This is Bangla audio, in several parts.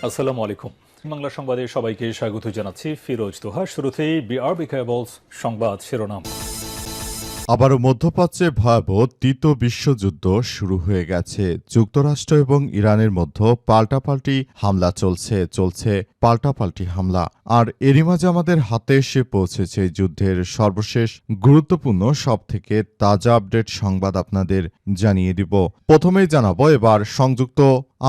আসসালামু আলাইকুম। বাংলা সংবাদে সবাইকে স্বাগত জানাচ্ছি ফিরোজ তোহা। শুরুতেই বিআরবি কেবলস সংবাদ শিরোনাম। আবারও মধ্যপ্রাচ্যে ভয়াবহ তৃতীয় বিশ্বযুদ্ধ শুরু হয়ে গেছে। যুক্তরাষ্ট্র এবং ইরানের মধ্যে পাল্টাপাল্টি হামলা চলছে পাল্টাপাল্টি হামলা। আর এরই মাঝে আমাদের হাতে এসে পৌঁছেছে যুদ্ধের সর্বশেষ গুরুত্বপূর্ণ সবথেকে তাজা আপডেট সংবাদ আপনাদের জানিয়ে দিব। প্রথমেই জানাবো, এবার সংযুক্ত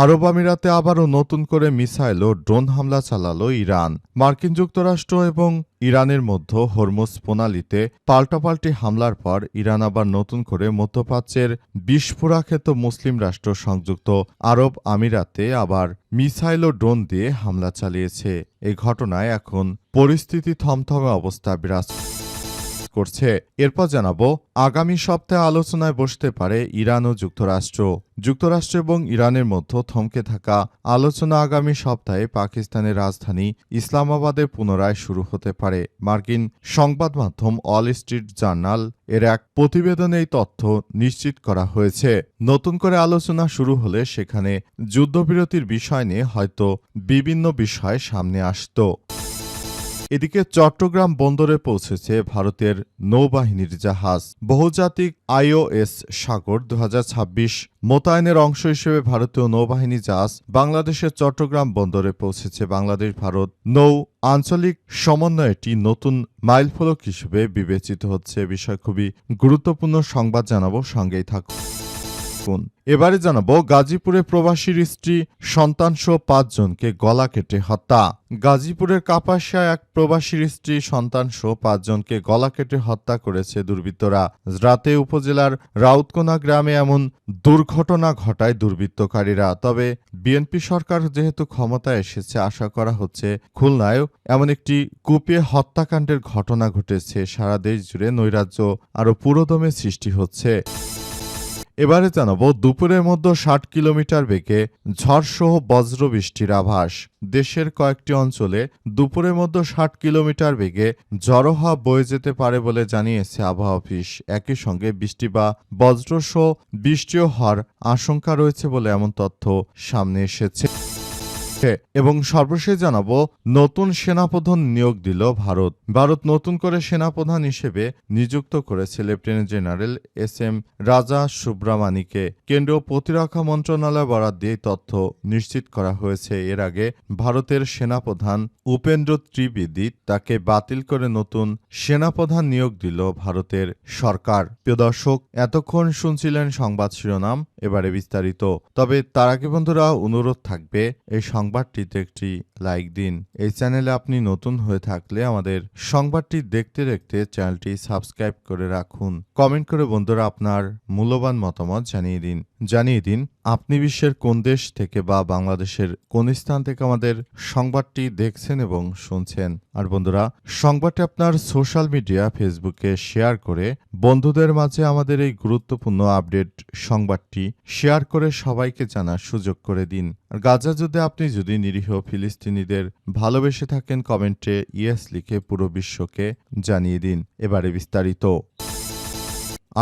আরব আমিরাতে আবারও নতুন করে মিসাইল ও ড্রোন হামলা চালালো ইরান। মার্কিন যুক্তরাষ্ট্র এবং ইরানের মধ্যে হরমুজ প্রণালীতে পাল্টাপাল্টি হামলার পর ইরান আবার নতুন করে মধ্যপ্রাচ্যের বিস্ফোরাখ্যাত মুসলিম রাষ্ট্র সংযুক্ত আরব আমিরাতে আবার মিসাইল ও ড্রোন দিয়ে হামলা চালিয়েছে। এই ঘটনায় এখন পরিস্থিতি থমথমে অবস্থা বিরাজ করছে। এরপর জানাবো, আগামী সপ্তাহে আলোচনায় বসতে পারে ইরান ও যুক্তরাষ্ট্র এবং ইরানের মধ্যে থমকে থাকা আলোচনা আগামী সপ্তাহে পাকিস্তানের রাজধানী ইসলামাবাদে পুনরায় শুরু হতে পারে। মার্কিন সংবাদ মাধ্যম অল স্ট্রিট জার্নাল এর এক প্রতিবেদনে এই তথ্য নিশ্চিত করা হয়েছে। নতুন করে আলোচনা শুরু হলে সেখানে যুদ্ধবিরতির বিষয় নিয়ে হয়তো বিভিন্ন বিষয় সামনে আসত। এদিকে চট্টগ্রাম বন্দরে পৌঁছেছে ভারতের নৌবাহিনীর জাহাজ। বহুজাতিক আইওএস সাগর 2026 মোতায়েনের অংশ হিসেবে ভারতীয় নৌবাহিনী জাহাজ বাংলাদেশের চট্টগ্রাম বন্দরে পৌঁছেছে। বাংলাদেশ ভারত নৌ আঞ্চলিক সমন্বয়টি নতুন মাইলফলক হিসেবে বিবেচিত হচ্ছে। বিষয় খুবই গুরুত্বপূর্ণ সংবাদ জানাবো, সঙ্গেই থাকুন। এবারে জানাবো, গাজীপুরে প্রবাসীর স্ত্রী সন্তানসহ ৫ জনকে গলা কেটে হত্যা। গাজীপুরের কাপাসিয়ায় এক প্রবাসীর স্ত্রী সন্তানসহ ৫ জনকে গলা কেটে হত্যা করেছে দুর্বৃত্তরা। রাতে উপজেলার রাউতকোনা গ্রামে এমন দুর্ঘটনা ঘটায় দুর্বৃত্তকারীরা। তবে বিএনপি সরকার যেহেতু ক্ষমতায় এসেছে, আশা করা হচ্ছে খুলনায়ও এমন একটি কুপিয়ে হত্যাকাণ্ডের ঘটনা ঘটেছে। সারা দেশ জুড়ে নৈরাজ্য আরও পুরোদমে সৃষ্টি হচ্ছে। এবারে জানাবো, দুপুরের মধ্যে ৬০ কিলোমিটার বেগে ঝড়সহ বজ্রবৃষ্টির আভাস। দেশের কয়েকটি অঞ্চলে দুপুরের মধ্যে ৬০ কিলোমিটার বেগে ঝড়ো হাওয়া বয়ে যেতে পারে বলে জানিয়েছে আবহাওয়া অফিস। একই সঙ্গে বৃষ্টি বা বজ্রসহ বৃষ্টিও হওয়ার আশঙ্কা রয়েছে বলে এমন তথ্য সামনে এসেছে। এবং সর্বশেষ জানাবো, নতুন সেনাপ্রধান নিয়োগ দিল ভারত নতুন করে সেনাপ্রধান হিসেবে নিযুক্ত করেছে লেফটেন্যান্ট জেনারেল এস.এম. রাজা সুব্রামানিকে। কেন্দ্রীয় প্রতিরক্ষা মন্ত্রণালয় বরাদ দিয়ে তথ্য নিশ্চিত করা হয়েছে। এর আগে ভারতের সেনাপ্রধান উপেন্দ্র ত্রিবেদী তাকে বাতিল করে নতুন সেনাপ্রধান নিয়োগ দিল ভারতের সরকার। প্রিয় দর্শক, এতক্ষণ শুনছিলেন সংবাদ শিরোনাম, এবারে বিস্তারিত। তবে তার আগে বন্ধুরা, অনুরোধ থাকবে এই সংবাদটিতে একটি লাইক দিন। এই চ্যানেলে আপনি নতুন হয়ে থাকলে আমাদের সংবাদটি দেখতে দেখতে চ্যানেলটি সাবস্ক্রাইব করে রাখুন। কমেন্ট করে বন্ধুরা আপনার মূল্যবান মতামত জানিয়ে দিন আপনি বিশ্বের কোন দেশ থেকে বা বাংলাদেশের কোন স্থান থেকে আমাদের সংবাদটি দেখছেন এবং শুনছেন। আর বন্ধুরা, সংবাদটি আপনার সোশ্যাল মিডিয়া ফেসবুকে শেয়ার করে বন্ধুদের মাঝে আমাদের এই গুরুত্বপূর্ণ আপডেট সংবাদটি শেয়ার করে সবাইকে জানার সুযোগ করে দিন। আর গাজা যুদ্ধে আপনি যদি নিরীহ ফিলিস্তিনিদের ভালোবেসে থাকেন, কমেন্টে ইয়েস লিখে পুরো বিশ্বকে জানিয়ে দিন। এবারে বিস্তারিত।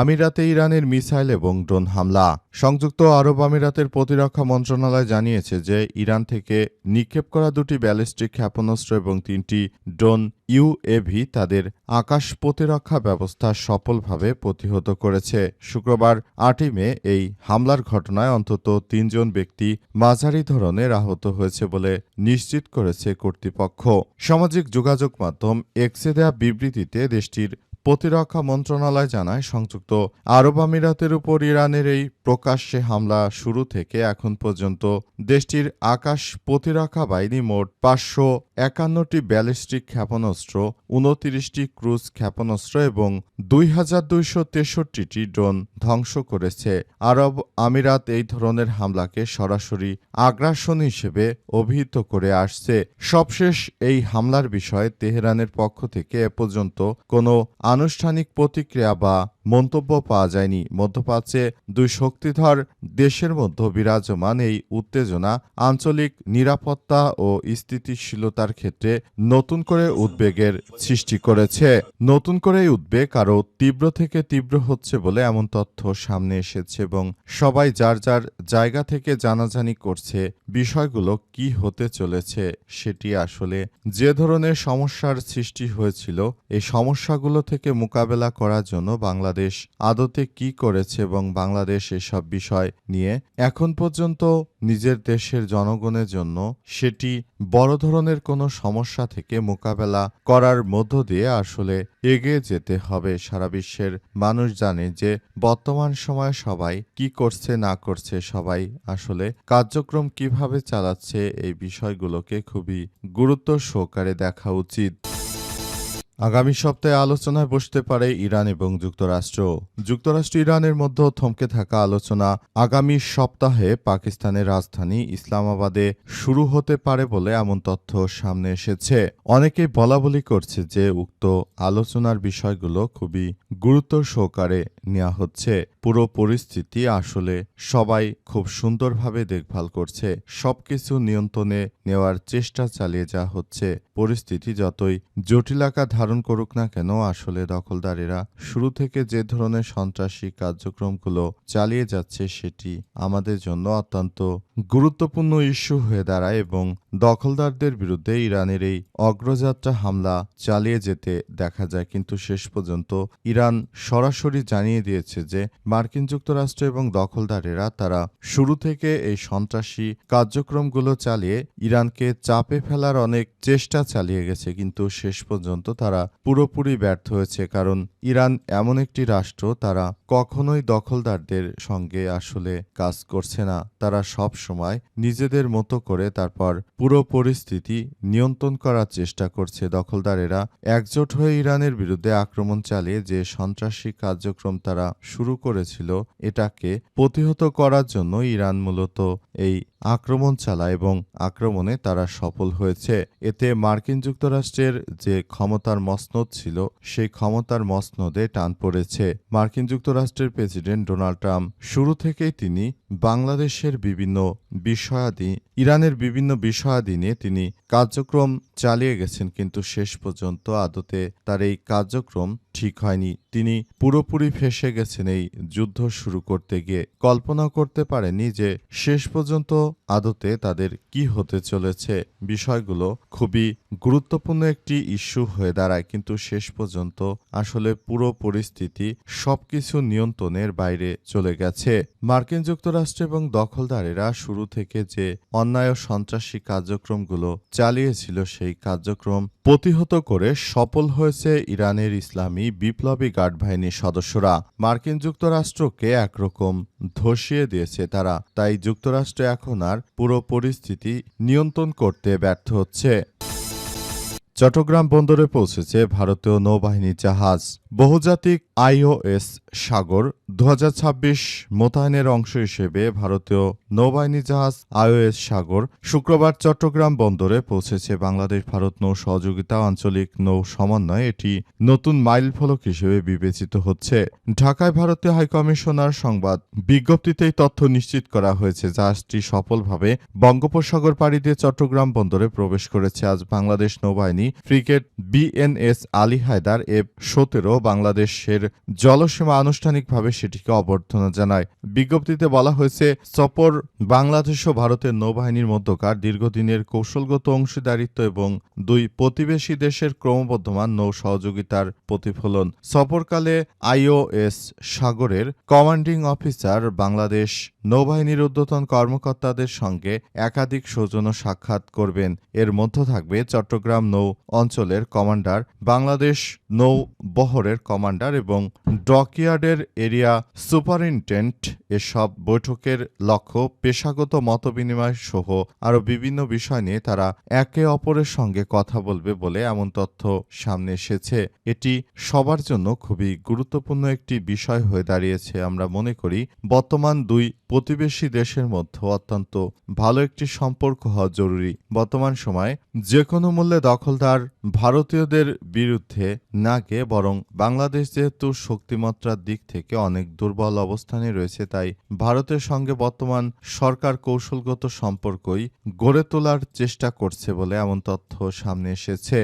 আমিরাতে ইরানের মিসাইল এবং ড্রোন হামলা। সংযুক্ত আরব আমিরাতের প্রতিরক্ষা মন্ত্রণালয় জানিয়েছে যে ইরান থেকে নিক্ষেপ করা 2টি ব্যালিস্টিক ক্ষেপণাস্ত্র এবং 3টি ড্রোন ইউএভি তাদের আকাশ প্রতিরক্ষা ব্যবস্থা সফলভাবে প্রতিহত করেছে। শুক্রবার 8 মে এই হামলার ঘটনায় অন্তত 3 জন ব্যক্তি মাঝারি ধরনের আহত হয়েছে বলে নিশ্চিত করেছে কর্তৃপক্ষ। সামাজিক যোগাযোগ মাধ্যম এক্সে দেয়া বিবৃতিতে দেশটির প্রতিরক্ষা মন্ত্রণালয় জানায়, সংযুক্ত আরব আমিরাতের উপর ইরানের এই প্রকাশ্যে হামলা শুরু থেকে এখন পর্যন্ত দেশটির আকাশ প্রতিরক্ষা বাহিনী মোট 551টি ব্যালিস্টিক ক্ষেপণাস্ত্র, 29টি ক্রুজ ক্ষেপণাস্ত্র এবং 2263টি ড্রোন ধ্বংস করেছে। আরব আমিরাত এই ধরনের হামলাকে সরাসরি আগ্রাসন হিসেবে অভিহিত করে আসছে। সবশেষ এই হামলার বিষয়ে তেহরানের পক্ষ থেকে এ পর্যন্ত কোনো আনুষ্ঠানিক প্রতিক্রিয়া বা মন্তব্য পাওয়া যায়নি। মধ্যপ্রাচ্যে দুই শক্তিধর দেশের মধ্যে বিরাজমান এই উত্তেজনা আঞ্চলিক নিরাপত্তা ও স্থিতিশীলতার ক্ষেত্রে নতুন করে উদ্বেগের সৃষ্টি করেছে। নতুন করে এই উদ্বেগ আরও তীব্র থেকে তীব্র হচ্ছে বলে এমন তথ্য সামনে এসেছে এবং সবাই যার যার জায়গা থেকে জানাজানি করছে বিষয়গুলো কি হতে চলেছে সেটি আসলে যে ধরনের সমস্যার সৃষ্টি হয়েছিল এই সমস্যাগুলো থেকে মোকাবেলা করার জন্য বাংলাদেশ আদতে কি করেছে এবং বাংলাদেশ এসব বিষয় নিয়ে এখন পর্যন্ত নিজের দেশের জনগণের জন্য সেটি বড় ধরনের কোনো সমস্যা থেকে মোকাবেলা করার মধ্য দিয়ে আসলে এগিয়ে যেতে হবে। সারা বিশ্বের মানুষ জানে যে বর্তমান সময়ে সবাই কি করছে না করছে, সবাই আসলে কার্যক্রম কিভাবে চালাচ্ছে এই বিষয়গুলোকে খুবই গুরুত্ব সহকারে দেখা উচিত। আগামী সপ্তাহে আলোচনায় বসতে পারে ইরান এবং যুক্তরাষ্ট্র। যুক্তরাষ্ট্র ইরানের মধ্যে থমকে থাকা আলোচনা আগামী সপ্তাহে পাকিস্তানের রাজধানী ইসলামাবাদে শুরু হতে পারে বলে এমন তথ্য সামনে এসেছে। অনেকেই বলাবলি করছে যে উক্ত আলোচনার বিষয়গুলো খুবই গুরুত্ব সহকারে নেওয়া হচ্ছে। পুরো পরিস্থিতি আসলে সবাই খুব সুন্দরভাবে দেখভাল করছে, সবকিছু নিয়ন্ত্রণে নেওয়ার চেষ্টা চালিয়ে যাওয়া হচ্ছে। পরিস্থিতি যতই জটিল আকার ধারণ করুক না কেন, আসলে দখলদারেরা শুরু থেকে যে ধরনের সন্ত্রাসী কার্যক্রমগুলো চালিয়ে যাচ্ছে সেটি আমাদের জন্য অত্যন্ত গুরুত্বপূর্ণ ইস্যু হয়ে দাঁড়ায় এবং দখলদারদের বিরুদ্ধে ইরানের এই অগ্রযাত্রা হামলা চালিয়ে যেতে দেখা যায়। কিন্তু শেষ পর্যন্ত ইরান সরাসরি জানিয়ে দিয়েছে যে মার্কিন যুক্তরাষ্ট্র এবং দখলদারেরা তারা শুরু থেকে এই সন্ত্রাসী কার্যক্রমগুলো চালিয়ে ইরানকে চাপে ফেলার অনেক চেষ্টা চালিয়ে গেছে, কিন্তু শেষ পর্যন্ত তারা পুরোপুরি ব্যর্থ হয়েছে। কারণ ইরান এমন একটি রাষ্ট্র, তারা কখনোই দখলদারদের সঙ্গে আসলে কাজ করছে না। তারা সব সময় নিজেদের মতো করে তারপর পুরো পরিস্থিতি নিয়ন্ত্রণ করার চেষ্টা করছে। দখলদারেরা একজোট হয়ে ইরানের বিরুদ্ধে আক্রমণ চালিয়ে যে সন্ত্রাসী কার্যক্রম তারা শুরু করেছিল এটাকে প্রতিহত করার জন্য ইরান মূলত এই আক্রমণ চালায় এবং আক্রমণে তারা সফল হয়েছে। এতে মার্কিন যুক্তরাষ্ট্রের যে ক্ষমতার মসনদ ছিল সেই ক্ষমতার মসনদে টান পড়েছে। মার্কিন যুক্তরাষ্ট্রের প্রেসিডেন্ট ডোনাল্ড ট্রাম্প শুরু থেকেই তিনি বাংলাদেশের বিভিন্ন বিষয়াদি, ইরানের বিভিন্ন বিষয়াদি নিয়ে তিনি কার্যক্রম চালিয়ে গেছেন, কিন্তু শেষ পর্যন্ত আদতে তার এই কার্যক্রম ঠিক হয়নি। তিনি পুরোপুরি ফেঁসে গেছেন এই যুদ্ধ শুরু করতে গিয়ে। কল্পনা করতে পারেননি যে শেষ পর্যন্ত আদতে তাদের কি হতে চলেছে। বিষয়গুলো খুবই গুরুত্বপূর্ণ একটি ইস্যু হয়ে দাঁড়ায়, কিন্তু শেষ পর্যন্ত আসলে পুরো পরিস্থিতি সবকিছু নিয়ন্ত্রণের বাইরে চলে গেছে। মার্কিন যুক্তরাষ্ট্র এবং দখলদারেরা শুরু থেকে যে অন্যায় ও সন্ত্রাসী কার্যক্রমগুলো চালিয়েছিল সেই কার্যক্রম প্রতিহত করে সফল হয়েছে ইরানের ইসলামী বিপ্লবী গার্ড বাহিনীর সদস্যরা। মার্কিন যুক্তরাষ্ট্রকে একরকম ধসিয়ে দিয়েছে তারা, তাই যুক্তরাষ্ট্র এখন আর পুরো পরিস্থিতি নিয়ন্ত্রণ করতে ব্যর্থ হচ্ছে। চট্টগ্রাম বন্দরে পৌঁছেছে ভারতীয় নৌবাহিনীর জাহাজ। বহুজাতিক আইওএস সাগর 2026 মোতায়েনের অংশ হিসেবে ভারতীয় নৌবাহিনী জাহাজ আইওএস সাগর শুক্রবার চট্টগ্রাম বন্দরে পৌঁছেছে। বাংলাদেশ ভারত নৌ সহযোগিতা আঞ্চলিক নৌ সমন্বয় এটি নতুন মাইলফলক হিসেবে বিবেচিত হচ্ছে। ঢাকায় ভারতীয় হাইকমিশনার সংবাদ বিজ্ঞপ্তিতেই তথ্য নিশ্চিত করা হয়েছে। জাহাজটি সফলভাবে বঙ্গোপসাগর পাড়ি দিয়ে চট্টগ্রাম বন্দরে প্রবেশ করেছে। আজ বাংলাদেশ নৌবাহিনী frigate BNS Ali Haider F-17 বাংলাদেশের জলসীমা আনুষ্ঠানিকভাবে সেটিকে অভ্যর্থনা জানায়। বিজ্ঞপ্তিতে বলা হয়েছে, সফর বাংলাদেশ ও ভারতের নৌবাহিনীর মধ্যকার দীর্ঘদিনের কৌশলগত অংশীদারিত্ব এবং দুই প্রতিবেশী দেশের ক্রমবর্ধমান নৌ সহযোগিতার প্রতিফলন। সফরকালে আইওএস সাগরের কমান্ডিং অফিসার বাংলাদেশ নৌবাহিনীর ঊর্ধ্বতন কর্মকর্তাদের সঙ্গে একাধিক সৌজন্য সাক্ষাৎ করবেন। এর মধ্যে থাকবে চট্টগ্রাম নৌ অঞ্চলের কমান্ডার, বাংলাদেশ নৌ বহরের কমান্ডার এবং ডকইয়ার্ডের এরিয়া সুপারিনটেন্ডেন্ট। এসব বৈঠকের লক্ষ্য পেশাগত মতবিনিময় সহ আরও বিভিন্ন বিষয় নিয়ে তারা একে অপরের সঙ্গে কথা বলবে বলে এমন তথ্য সামনে এসেছে। এটি সবার জন্য খুবই গুরুত্বপূর্ণ একটি বিষয় হয়ে দাঁড়িয়েছে। আমরা মনে করি বর্তমান দুই প্রতিবেশী দেশের মধ্যে অত্যন্ত ভালো একটি সম্পর্ক হওয়া জরুরি। বর্তমান সময়ে যে কোনো মূল্যে দখলদার ভারতীয়দের বিরুদ্ধে না গিয়ে বরং বাংলাদেশ যেহেতু শক্তিমাত্রার দিক থেকে অনেক দুর্বল অবস্থানে রয়েছে, তাই ভারতের সঙ্গে বর্তমান সরকার কৌশলগত সম্পর্কই গড়ে তোলার চেষ্টা করছে বলে এমন তথ্য সামনে এসেছে।